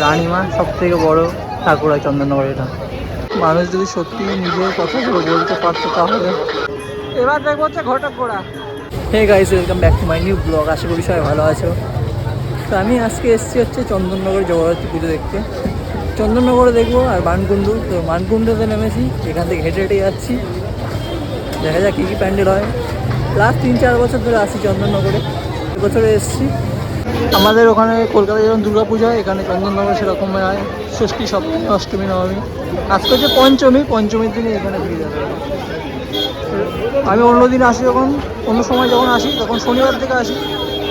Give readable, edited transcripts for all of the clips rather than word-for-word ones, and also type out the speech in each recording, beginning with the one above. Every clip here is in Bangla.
রানীমা সব থেকে বড় ঠাকুর হয় চন্দননগরে। এটা মানুষ যদি সত্যি নিজের কথাগুলো বলতে পারতো তাহলে। এবার দেখবো হচ্ছে Ghatakgora. Hey guys, welcome back to my new blog. আশা করি সবাই ভালো আছো। তো আমি আজকে এসেছি হচ্ছে চন্দননগর জগদ্ধাত্রী পুজো দেখতে। চন্দননগরে দেখবো আর মানকুণ্ডু। তো মানকুণ্ডুতে নেমেছি, এখান থেকে হেঁটে হেঁটে যাচ্ছি। দেখা যাক কী কী প্যান্ডেল হয়। লাস্ট 3-4 বছর ধরে আসি চন্দননগরে, এবছরে এসেছি। আমাদের ওখানে কলকাতায় যেমন দুর্গা পুজো হয়, এখানে চন্দননগরে সেরকম হয়। ষষ্ঠী, সপ্তমী, অষ্টমী, নবমী। আজকে হচ্ছে পঞ্চমীর দিনে এখানে ভিড় যাবে। আমি অন্যদিন আসি, অন্য সময় যখন আসি তখন শনিবার থেকে আসি,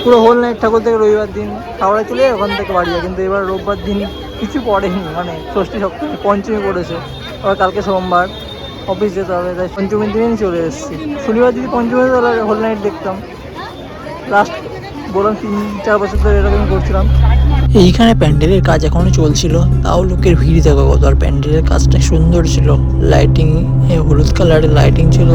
পুরো হোল নাইট ঠাকুর থেকে রবিবার দিন হাওড়ায় চলে যায়, ওখান থেকে বাড়ি যায়। কিন্তু এবার রোববার দিন কিছু পড়েনি, মানে ষষ্ঠী, সপ্তমী, পঞ্চমী পড়েছে। আবার কালকে সোমবার অফিস যেতে হবে, তাই পঞ্চমীর দিনেই চলে এসেছি। শনিবার যদি পঞ্চমী তাহলে হোল নাইট দেখতাম। লাস্ট বললাম 3-4 বছর ধরে এরকমই করছিলাম। এইখানে প্যান্ডেলের কাজ এখনো চলছিল, তাও লোকের ভিড় দেখো কত। আর প্যান্ডেলের কাজটা সুন্দর ছিল, লাইটিং, হলুদ কালারের লাইটিং ছিল।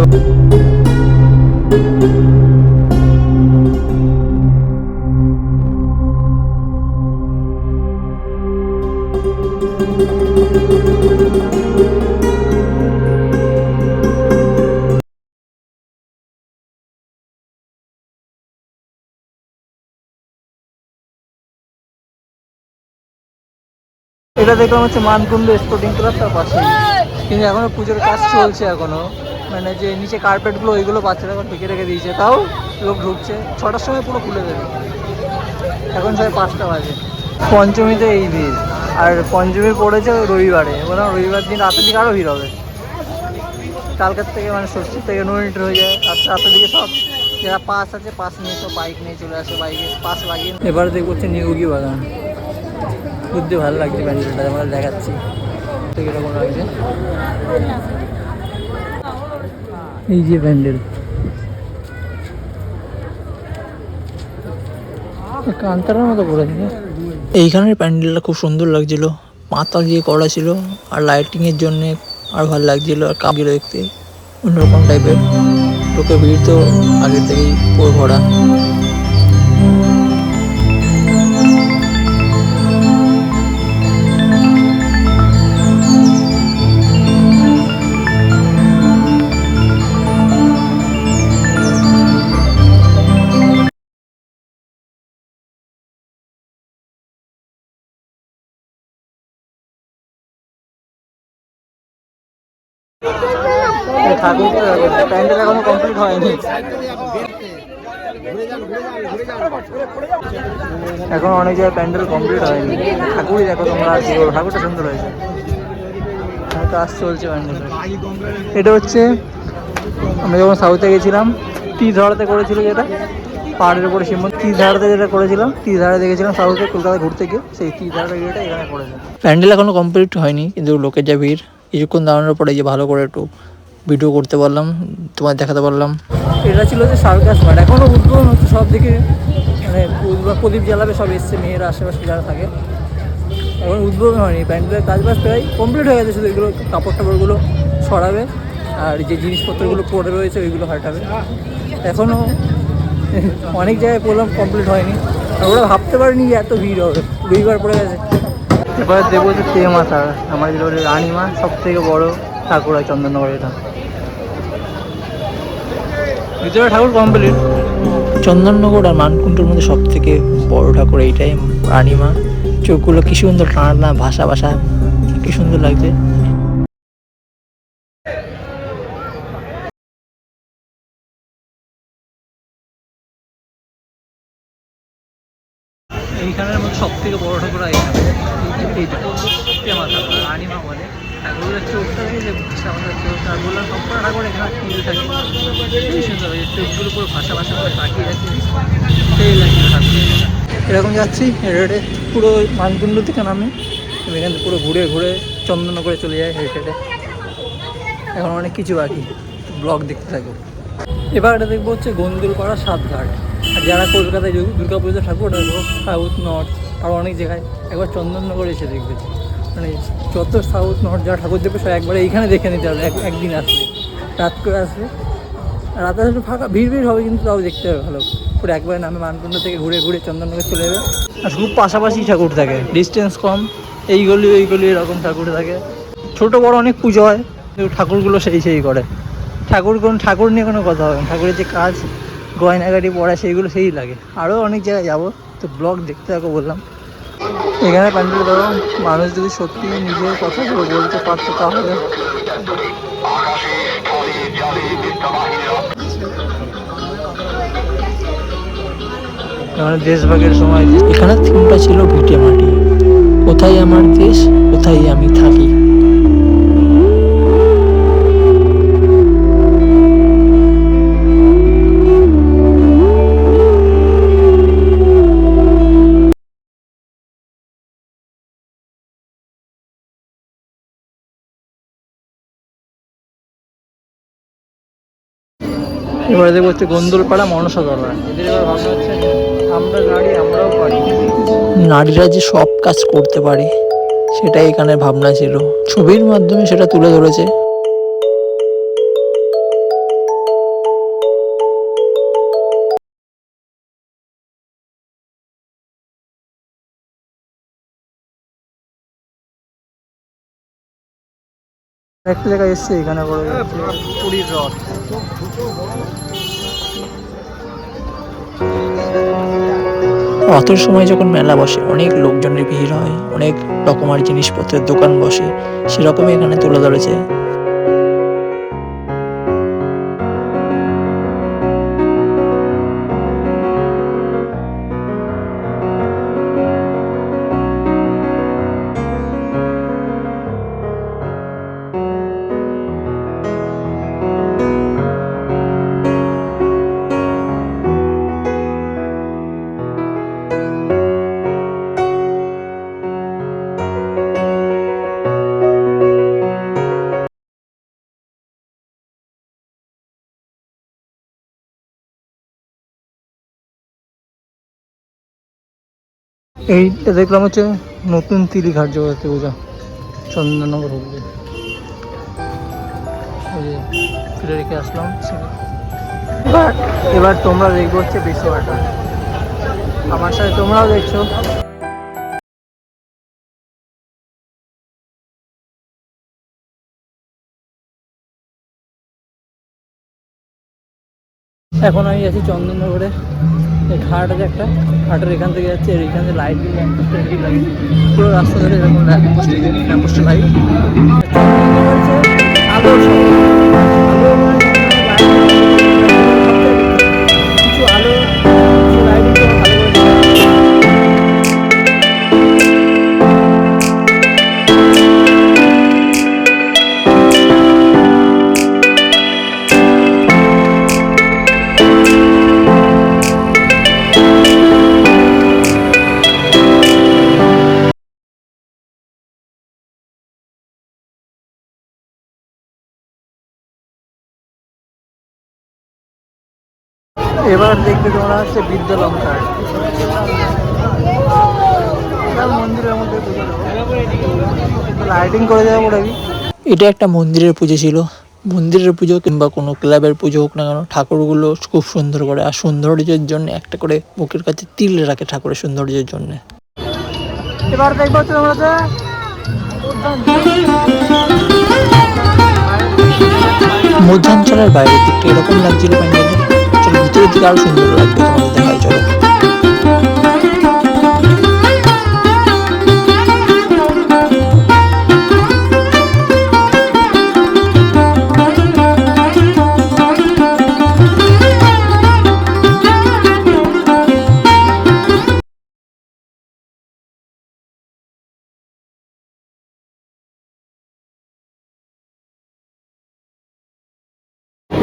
এটা দেখলাম হচ্ছে মানকুণ্ডু স্পোর্টিং ক্লাব, তার পাশে। কিন্তু এখনো পুজোর কাজ চলছে এখনো, মানে যে নিচে কার্পেটগুলো ওইগুলো বাচ্চারা এখন ঢুকে রেখে দিয়েছে, তাও লোক ঢুকছে। 6টার সময় পুরো খুলে দেবে, এখন সবাই 5টা বাজে। পঞ্চমীতে এই ভিড়, আর পঞ্চমী পড়েছে রবিবারে। বললাম রবিবার দিন রাতের দিকে আরও ভিড় হবে। কালকার থেকে মানে ষষ্ঠীর থেকে নোমিনেট হয়ে যায়। আর রাতের দিকে সব যারা পাস আছে, পাস নিয়ে সব বাইক নিয়ে চলে আসে, বাইকে পাস লাগিয়ে। এবার দেখবো হচ্ছে নিউগি বাগান। বুঝতে ভালো লাগছে প্যান্ডেলটা, আমরা দেখাচ্ছি কিরকম লাগছে। এই যে প্যান্ডেল, কান্তারার মতো করেছে। এইখানের প্যান্ডেলটা খুব সুন্দর লাগছিল, পাতা দিয়ে করা ছিল, আর লাইটিং এর জন্য আর ভালো লাগছিল। আর কাপগুলো দেখতে অন্যরকম টাইপের। লোকের ভিড় তো আগের থেকেই পুরো ভরা। ঠাকুর প্যান্ডেল এখনো কমপ্লিট হয়নি, এখন অনেক জায়গায় প্যান্ডেল কমপ্লিট হয়নি। ঠাকুরই দেখো তোমরা, ঠাকুরটা সুন্দর হয়েছে। কাজ চলছে প্যান্ডেল। এটা হচ্ছে আমরা যখন সাউথে গেছিলাম, তীরধারাতে করেছিল, যেটা পাহাড়ের উপরে শিব মন্দির, তীরধারাতে যেটা করেছিলাম, তীরধারা দেখেছিলাম সাউথে কলকাতায় ঘুরতে গিয়ে, সেই তীরধারা ইয়েটা এখানে করেছে। প্যান্ডেল এখনো কমপ্লিট হয়নি, কিন্তু লোকের যা ভিড়। কিছুক্ষণ দাঁড়ানোর পরে যে ভালো করে একটু ভিডিও করতে পারলাম, তোমার দেখাতে পারলাম। এটা ছিল যে সার্কাস মাঠ, এখনও উদ্বোধন হচ্ছে সব দিকে, মানে প্রদীপ জ্বালাবে, সব এসছে মেয়েরা, আশেপাশে যারা থাকে। এখন উদ্বোধন হয়নি, প্যান্ডেলের কাজবাজ প্রায় কমপ্লিট হয়ে গেছে। শুধু এগুলো কাপড় টাপড়গুলো সরাবে, আর যে জিনিসপত্রগুলো পড়ে রয়েছে ওইগুলো হাঁটাবে। এখনও অনেক জায়গায় বললাম কমপ্লিট হয়নি, আর ওরা ভাবতে পারেনি যে এত ভিড় হবে, রবিবার পড়ে গেছে। এবার দেখবো যে তেমাথা, আমাদের রানীমা সব থেকে বড় ঠাকুর হয় চন্দননগরে। এটা ভিতরে ঠাকুর কমপ্লিট। চন্দননগর আর মানকুণ্ডুর মধ্যে সব থেকে বড় ঠাকুর এইটাই, রানীমা। চোখগুলো কি সুন্দর টানা, ভাষা ভাষা, কি সুন্দর লাগছে। এইখানের মধ্যে সব থেকে বড় ঠাকুর হয় এইটা, তেমাথা, রানীমা বলে। ঠাকুরের চোখটা দেখে আমাদের চোখ, আর বললাম সবকটা ঠাকুর এখানে মিলে থাকে, খুবই সুন্দর হয়েছে। চোখগুলো পুরো ভাষা ভাষা করে তাকিয়ে আছে, সেই লাগছে ঠাকুর। এরকম যাচ্ছি হেঁটে হেঁটে, পুরো মানকুণ্ডু থেকে নামে এখান থেকে পুরো ঘুরে ঘুরে চন্দননগরে চলে যায় হেঁটে হেঁটে। এখন অনেক কিছু বাকি, ব্লগ দেখতে থাকো। এবার এটা দেখবো হচ্ছে গন্দুলপাড়া সাতঘাট। আর যারা কলকাতায় দুর্গা পুজোতে ঠাকুর দেখবো, সাউথ নর্থ আর অনেক জায়গায়, একবার চন্দননগরে এসে দেখবে। মানে যত সাউথ নর্থ যারা ঠাকুর দেখবে সব একবারে এইখানে দেখে নিতে হবে। একদিন আসবে, রাত করে আসবে, রাতে একটু ফাঁকা, ভিড় হবে, কিন্তু তাও দেখতে হবে ভালো। পুরো একবারে নামে মানকুণ্ড থেকে ঘুরে ঘুরে চন্দননগর চলে যাবে। আর খুব পাশাপাশি ঠাকুর থাকে, ডিস্টেন্স কম, এই গলি এরকম ঠাকুর থাকে। ছোট বড় অনেক পুজো হয়, কিন্তু ঠাকুরগুলো সেই করে। ঠাকুর নিয়ে কোনো কথা হবে না, ঠাকুরের যে কাজ গয়নাগাড়ি পড়া সেইগুলো সেই লাগে। আরও অনেক জায়গায় যাবো, তো ব্লগ দেখতে থাকো বললাম। এখানে প্যান্ডেল ধরো, মানুষ যদি সত্যি নিজের কথাগুলো বলতে পারতো তাহলে। দেশভাগের সময় এখানে থিমটা ছিল ভিটে মাটি, কোথায় আমার দেশ, কোথায় আমি থাকি। এবারে দেখবো হচ্ছে গন্দুলপাড়া মনসাতলা। এদের এবার ভাবনা হচ্ছে আমরা নারী, আমরাও পারি। নারীরা যে সব কাজ করতে পারে সেটাই এখানে ভাবনা ছিল, ছবির মাধ্যমে সেটা তুলে ধরেছে। একটা জায়গায় এসছে, এখানে বড় পুরীর রথ। রথের সময় যখন মেলা বসে অনেক লোকজনের ভিড় হয়, অনেক রকমের জিনিসপত্রের দোকান বসে, সেরকমই এখানে তুলে ধরেছে। এইটা দেখলাম হচ্ছে নতুন তিলিঘাট জগদ্ধাত্রী পূজা, চন্দননগর হুগলি। ফিরে রেখে আসলাম। এবার তোমরা দেখবো হচ্ছে বিশ্বকাটা, আমার সাথে তোমরাও দেখছো। এখন আমি আছি চন্দননগরে। এই ঘাট আছে একটা, ঘাটের এখান থেকে যাচ্ছে, এর এখান থেকে লাইট লাগে পুরো রাস্তা ধরে, এরকম ল্যাম্পপোস্টের লাইট। কিছু আলো, কিছু লাইটিং ভালো করে। এবার দেখবে তোমরা হচ্ছে বিদ্যালঙ্কার মন্দিরের মধ্যে লাইটিং করে দেওয়া পড়ে। এটা একটা মন্দিরের পুজো ছিল, মন্দিরের পুজো কিংবা কোনো ক্লাবের পুজো হোক না কেন, ঠাকুরগুলো খুব সুন্দর করে, আর সৌন্দর্যের জন্য একটা করে বুকের কাছে তিল রাখে ঠাকুরের সৌন্দর্যের জন্য। এবার দেখবো তোমরা মধ্যাঞ্চলের বাইরের দিকটা এরকম লাগছিল প্যান্ডেলে, চলো ভিতরের দিকে আরো সুন্দর লাগবে, তোমাদের দেখাই চলো।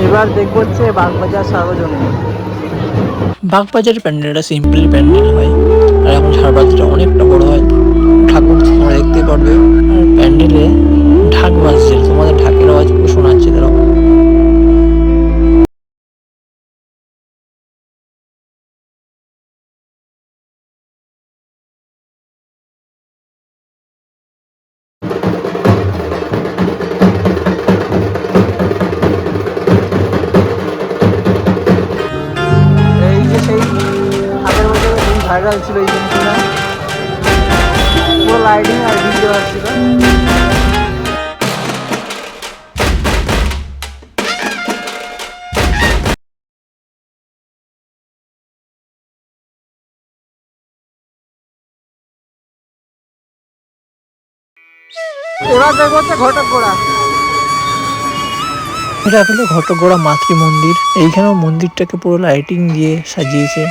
এবার দেখবো হচ্ছে বাগবাজার সার্বজনীন। বাগবাজারের প্যান্ডেলটা সিম্পলি প্যান্ডেল হয়, আর এখন সারবাজারটা অনেকটা বড় হয়, ঠাকুর তোমরা দেখতে পারবে। আর প্যান্ডেলে ঢাক বাজছে, তোমাদের ঢাকের আওয়াজ পুরো শোনাচ্ছে তারা। এই যে সেই ভাইরাল ছিল এই জিনিসটা, পুরো লাইটিং আর ভিডিও আসছিল। এবার দেখবো হচ্ছে ঘটকগোড়া। এটা হলো ঘটকগোড়া মাতৃ মন্দির। এইখানেও মন্দিরটাকে পুরো লাইটিং দিয়ে সাজিয়েছে।